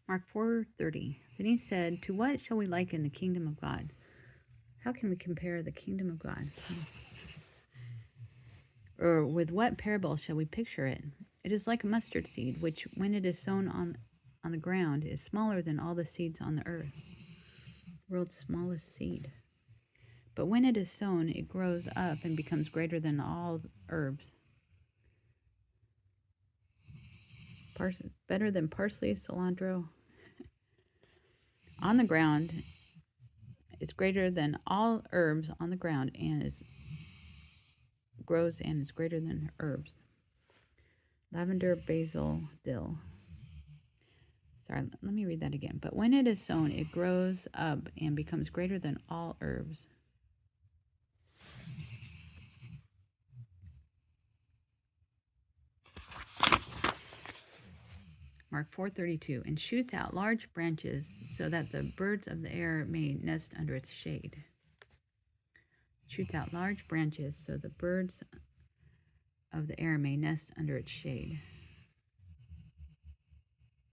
Mark 4:30. Then he said, "To what shall we liken the kingdom of God? How can we compare the kingdom of God? Or with what parable shall we picture it? It is like a mustard seed, which, when it is sown on the ground, is smaller than all the seeds on the earth." The world's smallest seed. "But when it is sown, it grows up and becomes greater than all herbs. Better than parsley, cilantro. On the ground, it's greater than all herbs on the ground, and grows and is greater than herbs. Lavender, basil, dill." Sorry, let me read that again. "But when it is sown, it grows up and becomes greater than all herbs." Mark 4:32, "and shoots out large branches so that the birds of the air may nest under its shade." Shoots out large branches so the birds of the air may nest under its shade.